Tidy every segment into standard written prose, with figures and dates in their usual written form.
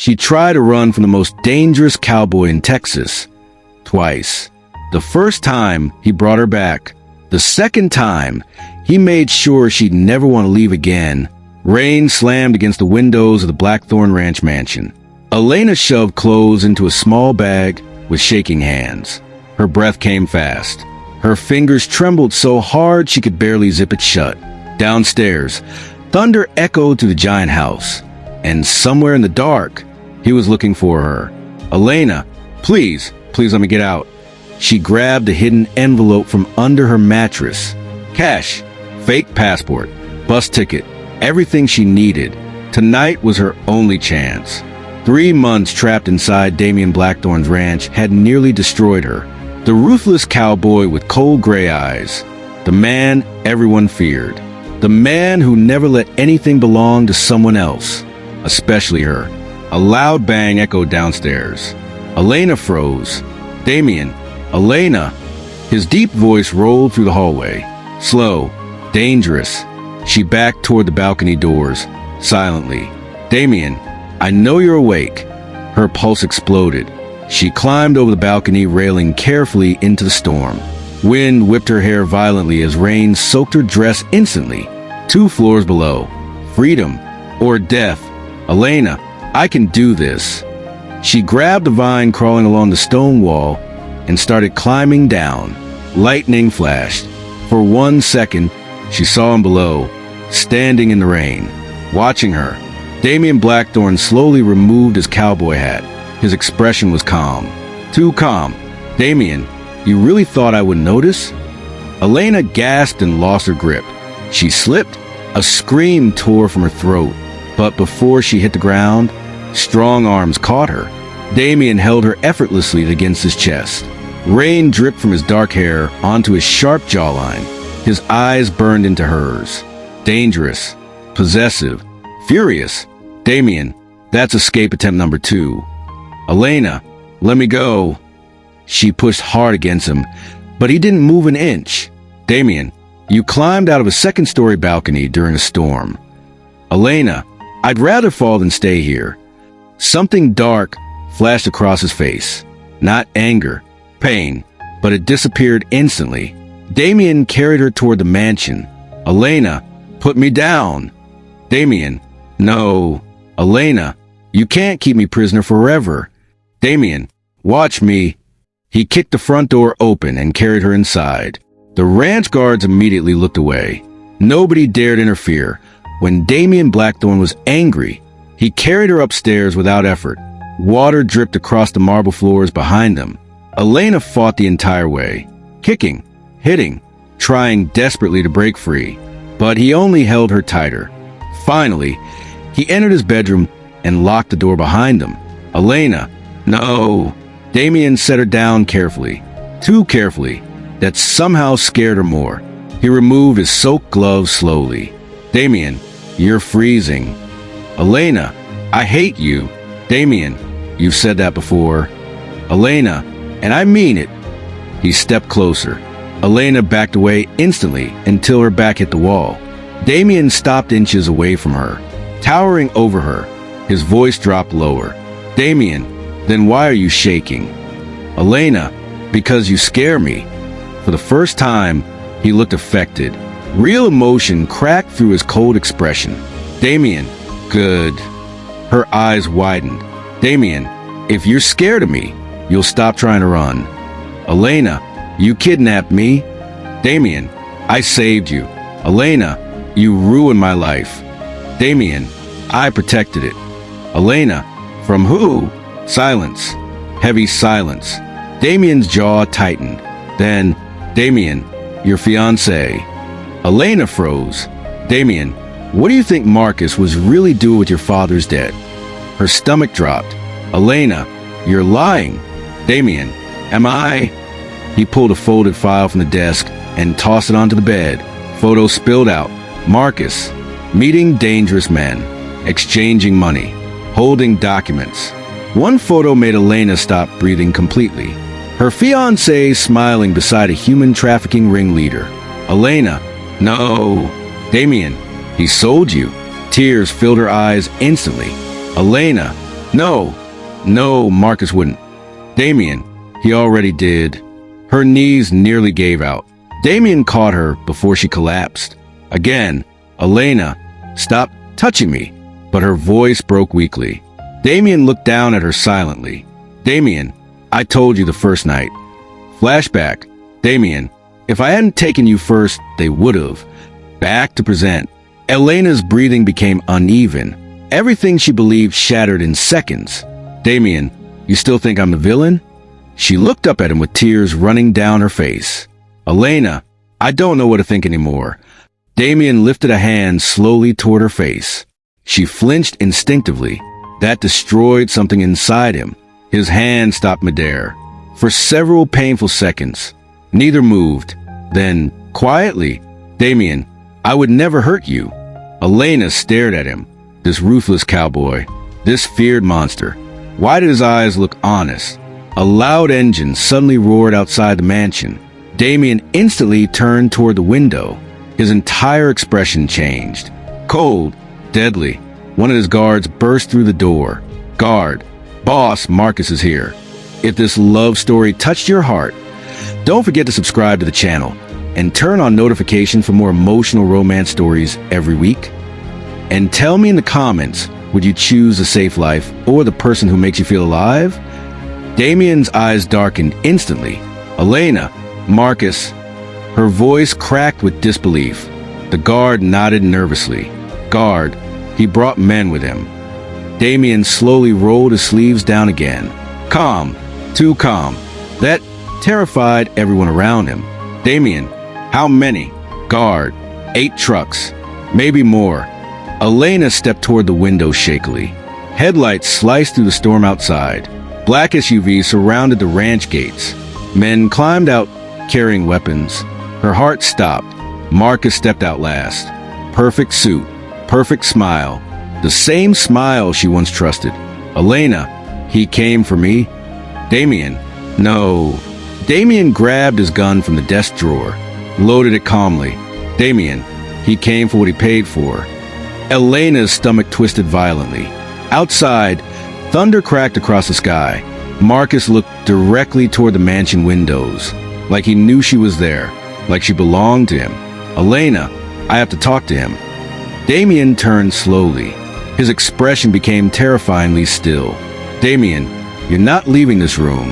She tried to run from the most dangerous cowboy in Texas. Twice. The first time, he brought her back. The second time, he made sure she'd never want to leave again. Rain slammed against the windows of the Blackthorn Ranch mansion. Elena shoved clothes into a small bag with shaking hands. Her breath came fast. Her fingers trembled so hard she could barely zip it shut. Downstairs, thunder echoed through the giant house. And somewhere in the dark, he was looking for her. Elena, please let me get out. She grabbed a hidden envelope from under her mattress. Cash, fake passport, bus ticket, everything she needed. Tonight was her only chance. 3 months trapped inside Damian Blackthorn's ranch had nearly destroyed her. The ruthless cowboy with cold gray eyes. The man everyone feared. The man who never let anything belong to someone else, especially her. A loud bang echoed downstairs. Elena froze. Damian, Elena. His deep voice rolled through the hallway. Slow, dangerous. She backed toward the balcony doors, silently. Damian, I know you're awake. Her pulse exploded. She climbed over the balcony railing carefully into the storm. Wind whipped her hair violently as rain soaked her dress instantly. 2 floors below. Freedom or death. Elena, I can do this. She grabbed the vine crawling along the stone wall and started climbing down. Lightning flashed. For 1 second, she saw him below, standing in the rain, watching her. Damian Blackthorn slowly removed his cowboy hat. His expression was calm. Too calm. Damian, you really thought I would notice? Elena gasped and lost her grip. She slipped. A scream tore from her throat. But before she hit the ground, strong arms caught her. Damian held her effortlessly against his chest. Rain dripped from his dark hair onto his sharp jawline. His eyes burned into hers. Dangerous, possessive, furious. Damian, that's escape attempt number 2. Elena, let me go. She pushed hard against him, but he didn't move an inch. Damian, you climbed out of a second-story balcony during a storm. Elena, I'd rather fall than stay here. Something dark flashed across his face. Not anger, pain, but it disappeared instantly. Damian carried her toward the mansion. Elena, put me down. Damian, no. Elena, you can't keep me prisoner forever. Damian, watch me. He kicked the front door open and carried her inside. The ranch guards immediately looked away. Nobody dared interfere. When Damian Blackthorn was angry, he carried her upstairs without effort. Water dripped across the marble floors behind them. Elena fought the entire way, kicking, hitting, trying desperately to break free. But he only held her tighter. Finally, he entered his bedroom and locked the door behind him. Elena, no. Damian set her down carefully, too carefully, that somehow scared her more. He removed his soaked gloves slowly. Damian, you're freezing. Elena, I hate you. Damian, you've said that before. Elena, and I mean it. He stepped closer. Elena backed away instantly until her back hit the wall. Damian stopped inches away from her, towering over her. His voice dropped lower. Damian, then why are you shaking? Elena, because you scare me. For the first time, he looked affected. Real emotion cracked through his cold expression. Damian, good. Her eyes widened. Damian, if you're scared of me, you'll stop trying to run. Elena, you kidnapped me. Damian, I saved you. Elena, you ruined my life. Damian, I protected it. Elena, from who? Silence. Heavy silence. Damian's jaw tightened. Then, Damian, your fiancé. Elena froze. Damian, what do you think Marcus was really doing with your father's debt? Her stomach dropped. Elena, you're lying. Damian, am I? He pulled a folded file from the desk and tossed it onto the bed. Photos spilled out. Marcus, meeting dangerous men, exchanging money, holding documents. One photo made Elena stop breathing completely. Her fiancé smiling beside a human trafficking ringleader. Elena, no. Damian, he sold you. Tears filled her eyes instantly. Elena, No, no, Marcus wouldn't. Damian, he already did. Her knees nearly gave out. Damian caught her before she collapsed. Again, Elena, stop touching me. But her voice broke weakly. Damian looked down at her silently. Damian, I told you the first night. Flashback. Damian, if I hadn't taken you first, they would've. Back to present. Elena's breathing became uneven. Everything she believed shattered in seconds. Damian, you still think I'm the villain? She looked up at him with tears running down her face. Elena, I don't know what to think anymore. Damian lifted a hand slowly toward her face. She flinched instinctively. That destroyed something inside him. His hand stopped midair. For several painful seconds, neither moved. Then, quietly, Damian, I would never hurt you. Elena stared at him. This ruthless cowboy. This feared monster. Why did his eyes look honest? A loud engine suddenly roared outside the mansion. Damian instantly turned toward the window. His entire expression changed. Cold, deadly. One of his guards burst through the door. Guard, boss, Marcus is here. If this love story touched your heart, don't forget to subscribe to the channel and turn on notifications for more emotional romance stories every week. And tell me in the comments, would you choose a safe life or the person who makes you feel alive? Damian's eyes darkened instantly. Elena, Marcus. Her voice cracked with disbelief. The guard nodded nervously. Guard, he brought men with him. Damian slowly rolled his sleeves down again. Calm, too calm. That terrified everyone around him. Damian, how many? Guard, 8 trucks, maybe more. Elena stepped toward the window shakily. Headlights sliced through the storm outside. Black SUVs surrounded the ranch gates. Men climbed out carrying weapons. Her heart stopped. Marcus stepped out last. Perfect suit, perfect smile. The same smile she once trusted. Elena, he came for me. Damian, no. Damian grabbed his gun from the desk drawer, loaded it calmly. Damian, he came for what he paid for. Elena's stomach twisted violently. Outside, thunder cracked across the sky. Marcus looked directly toward the mansion windows, like he knew she was there, like she belonged to him. Elena, I have to talk to him. Damian turned slowly. His expression became terrifyingly still. Damian, you're not leaving this room.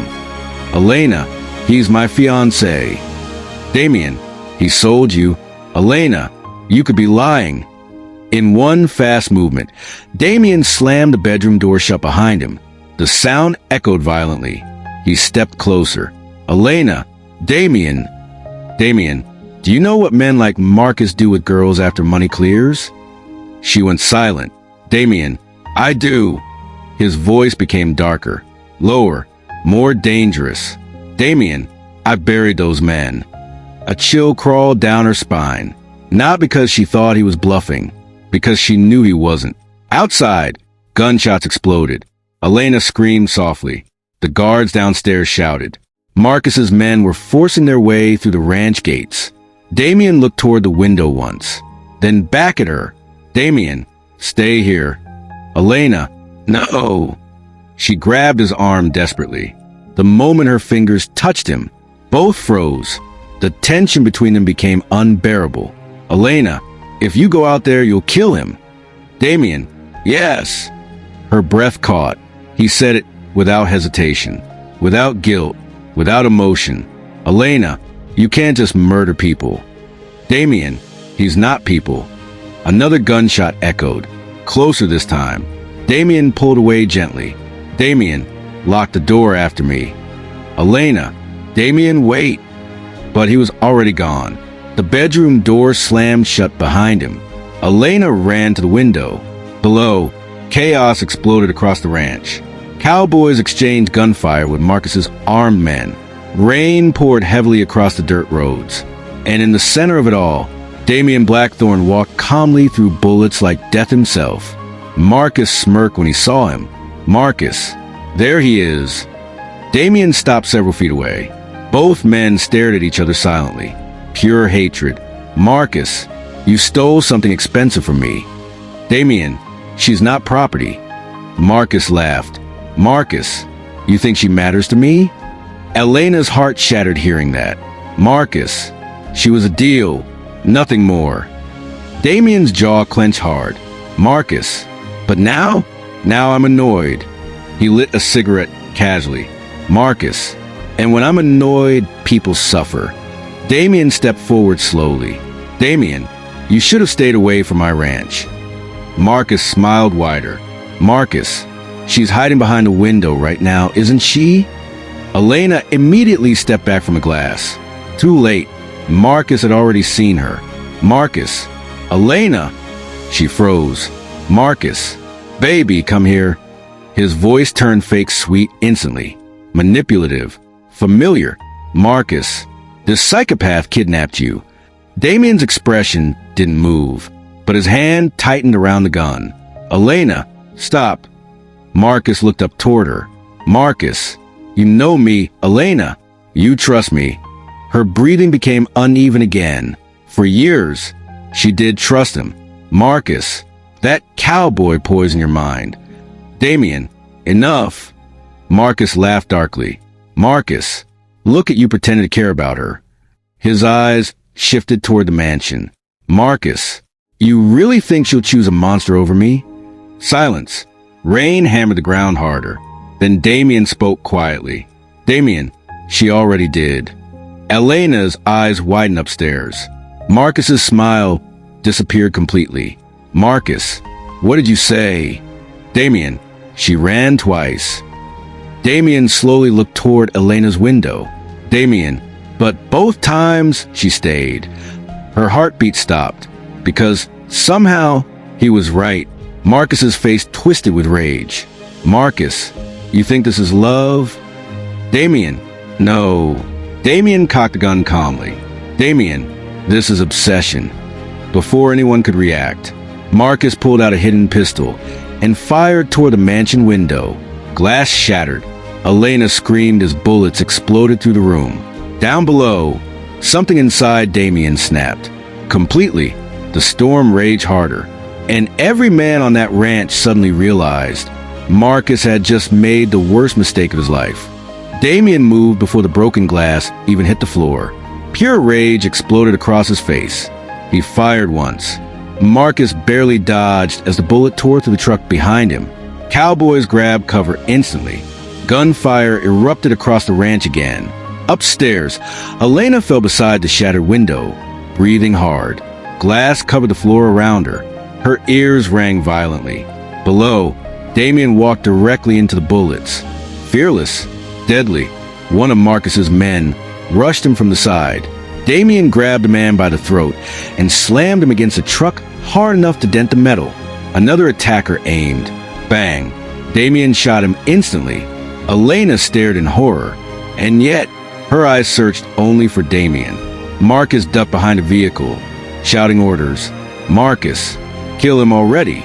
Elena, he's my fiancé. Damian, he sold you. Elena, you could be lying. In one fast movement, Damian slammed the bedroom door shut behind him. The sound echoed violently. He stepped closer. Elena, Damian, do you know what men like Marcus do with girls after money clears? She went silent. Damian, I do. His voice became darker, lower, more dangerous. Damian, I buried those men. A chill crawled down her spine, not because she thought he was bluffing, because she knew he wasn't. Outside, gunshots exploded. Elena screamed softly. The guards downstairs shouted. Marcus's men were forcing their way through the ranch gates. Damian looked toward the window once, then back at her. Damian, stay here. Elena, no. She grabbed his arm desperately. The moment her fingers touched him, both froze. The tension between them became unbearable. Elena, if you go out there, you'll kill him. Damian, yes. Her breath caught. He said it without hesitation, without guilt, without emotion. Elena, you can't just murder people. Damian, he's not people. Another gunshot echoed, closer this time. Damian pulled away gently. Damian, lock the door after me. Elena, Damian, wait. But he was already gone. The bedroom door slammed shut behind him. Elena ran to the window. Below, chaos exploded across the ranch. Cowboys exchanged gunfire with Marcus's armed men. Rain poured heavily across the dirt roads. And in the center of it all, Damian Blackthorn walked calmly through bullets like death himself. Marcus smirked when he saw him. Marcus, there he is. Damian stopped several feet away. Both men stared at each other silently. Pure hatred. Marcus, you stole something expensive from me. Damian, she's not property. Marcus laughed. Marcus, you think she matters to me? Elena's heart shattered hearing that. Marcus, she was a deal, nothing more. Damian's jaw clenched hard. Marcus, but now I'm annoyed. He lit a cigarette casually. Marcus, and when I'm annoyed, people suffer. Damian stepped forward slowly. Damian, you should have stayed away from my ranch. Marcus smiled wider. Marcus, she's hiding behind a window right now, isn't she? Elena immediately stepped back from the glass. Too late. Marcus had already seen her. Marcus, Elena! She froze. Marcus, baby, come here. His voice turned fake sweet instantly. Manipulative. Familiar. Marcus, this psychopath kidnapped you. Damian's expression didn't move, but his hand tightened around the gun. Elena, stop. Marcus looked up toward her. Marcus, you know me. Elena, you trust me. Her breathing became uneven again. For years, she did trust him. Marcus, that cowboy poisoned your mind. Damian, enough. Marcus laughed darkly. Marcus, look at you pretending to care about her. His eyes shifted toward the mansion. Marcus, you really think she'll choose a monster over me? Silence. Rain hammered the ground harder. Then Damian spoke quietly. Damian, she already did. Elena's eyes widened upstairs. Marcus's smile disappeared completely. Marcus, what did you say? Damian, she ran twice. Damian slowly looked toward Elena's window. Damian, but both times she stayed. Her heartbeat stopped, because somehow he was right. Marcus's face twisted with rage. Marcus, you think this is love? Damian, no. Damian cocked the gun calmly. Damian, this is obsession. Before anyone could react, Marcus pulled out a hidden pistol and fired toward the mansion window. Glass shattered. Elena screamed as bullets exploded through the room. Down below, something inside Damian snapped. Completely, the storm raged harder, and every man on that ranch suddenly realized Marcus had just made the worst mistake of his life. Damian moved before the broken glass even hit the floor. Pure rage exploded across his face. He fired once. Marcus barely dodged as the bullet tore through the truck behind him. Cowboys grabbed cover instantly. Gunfire erupted across the ranch again. Upstairs, Elena fell beside the shattered window, breathing hard. Glass covered the floor around her. Her ears rang violently. Below, Damian walked directly into the bullets. Fearless, deadly, one of Marcus's men rushed him from the side. Damian grabbed the man by the throat and slammed him against a truck hard enough to dent the metal. Another attacker aimed. Bang! Damian shot him instantly. Elena stared in horror, and yet her eyes searched only for Damian. Marcus ducked behind a vehicle, shouting orders. Marcus, kill him already.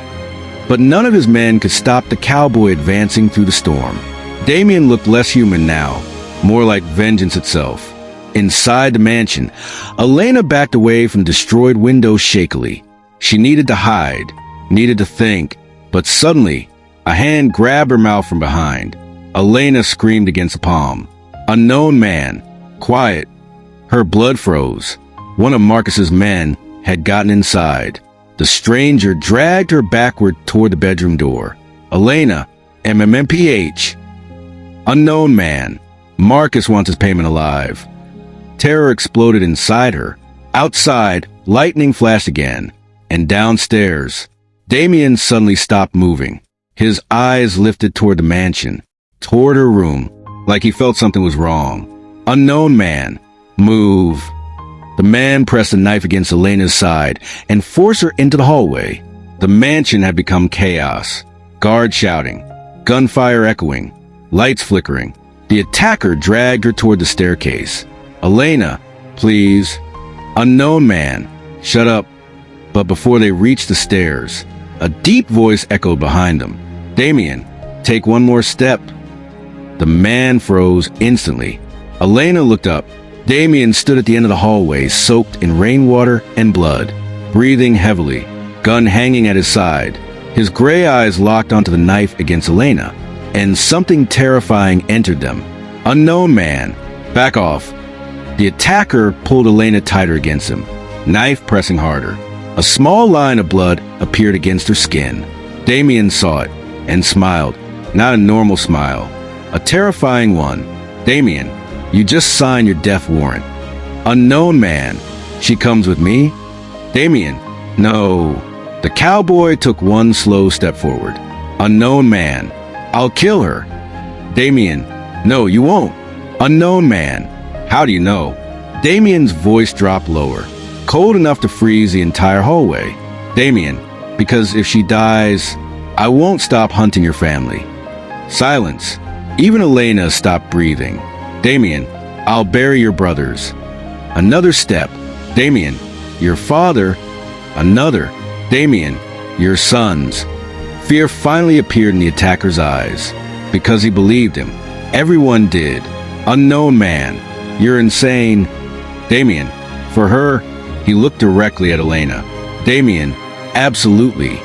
But none of his men could stop the cowboy advancing through the storm. Damian looked less human now, more like vengeance itself. Inside the mansion, Elena backed away from the destroyed window shakily. She needed to hide, needed to think, but suddenly, a hand grabbed her mouth from behind. Elena screamed against a palm. Unknown man, quiet. Her blood froze. One of Marcus's men had gotten inside. The stranger dragged her backward toward the bedroom door. Elena, MMPH. Unknown man. Marcus wants his payment alive. Terror exploded inside her. Outside, lightning flashed again. And downstairs, Damian suddenly stopped moving. His eyes lifted toward the mansion, toward her room, like he felt something was wrong. Unknown man, move. The man pressed a knife against Elena's side and forced her into the hallway. The mansion had become chaos. Guards shouting, gunfire echoing, lights flickering. The attacker dragged her toward the staircase. Elena, please. Unknown man, shut up. But before they reached the stairs, a deep voice echoed behind them. Damian, take one more step. The man froze instantly. Elena looked up. Damian stood at the end of the hallway, soaked in rainwater and blood, breathing heavily, gun hanging at his side. His gray eyes locked onto the knife against Elena, and something terrifying entered them. Unknown man. Back off. The attacker pulled Elena tighter against him, knife pressing harder. A small line of blood appeared against her skin. Damian saw it and smiled. Not a normal smile, a terrifying one. Damian, you just signed your death warrant. Unknown man. She comes with me? Damian, no. The cowboy took one slow step forward. Unknown man. I'll kill her. Damian, no, you won't. Unknown man. How do you know? Damian's voice dropped lower, cold enough to freeze the entire hallway. Damian, because if she dies, I won't stop hunting your family. Silence. Even Elena stopped breathing. Damian, I'll bury your brothers. Another step. Damian, your father. Another. Damian, your sons. Fear finally appeared in the attacker's eyes. Because he believed him. Everyone did. Unknown man, you're insane. Damian, for her, he looked directly at Elena. Damian, absolutely.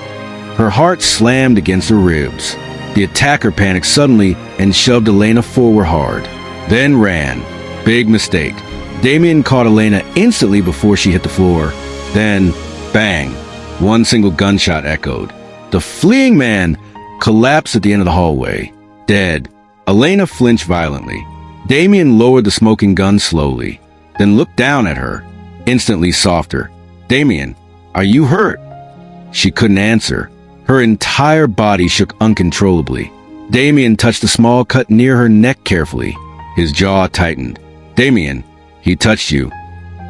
Her heart slammed against her ribs. The attacker panicked suddenly and shoved Elena forward hard. Then ran. Big mistake. Damian caught Elena instantly before she hit the floor. Then, bang. One single gunshot echoed. The fleeing man collapsed at the end of the hallway. Dead. Elena flinched violently. Damian lowered the smoking gun slowly, then looked down at her, instantly softer. Damian, are you hurt? She couldn't answer. Her entire body shook uncontrollably. Damian touched a small cut near her neck carefully. His jaw tightened. Damian, he touched you.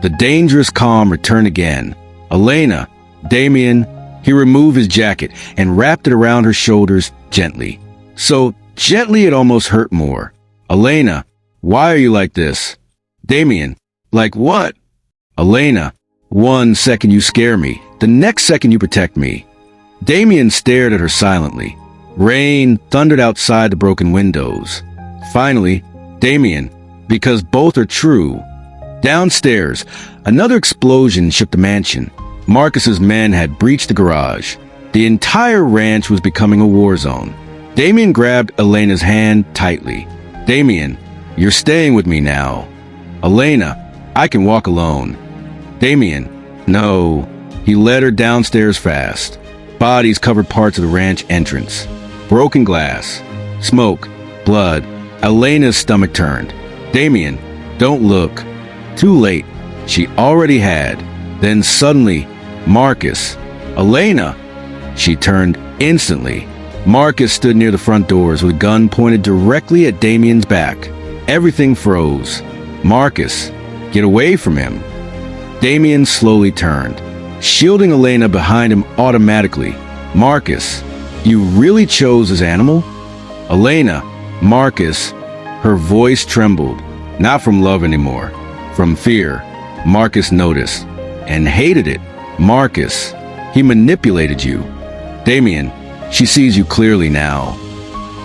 The dangerous calm returned again. Elena, Damian, he removed his jacket and wrapped it around her shoulders gently. So gently it almost hurt more. Elena, why are you like this? Damian, like what? Elena, 1 second you scare me, the next second you protect me. Damian stared at her silently. Rain thundered outside the broken windows. Finally, Damian, because both are true. Downstairs, another explosion shook the mansion. Marcus's men had breached the garage. The entire ranch was becoming a war zone. Damian grabbed Elena's hand tightly. Damian, you're staying with me now. Elena, I can walk alone. Damian, no. He led her downstairs fast. Bodies covered parts of the ranch entrance. Broken glass. Smoke. Blood. Elena's stomach turned. Damian, don't look. Too late. She already had. Then suddenly, Marcus. Elena. She turned instantly. Marcus stood near the front doors with a gun pointed directly at Damian's back. Everything froze. Marcus, get away from him. Damian slowly turned, shielding Elena behind him automatically. Marcus, you really chose this animal? Elena, Marcus, her voice trembled, not from love anymore, from fear. Marcus noticed and hated it. Marcus, he manipulated you. Damian, she sees you clearly now.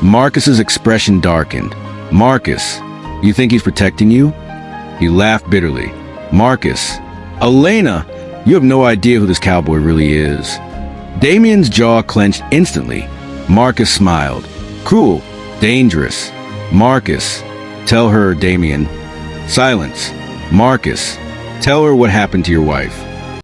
Marcus's expression darkened. Marcus, you think he's protecting you? He laughed bitterly. Marcus, Elena, you have no idea who this cowboy really is. Damian's jaw clenched instantly. Marcus smiled. Cruel, dangerous. Marcus, tell her, Damian. Silence. Marcus, tell her what happened to your wife.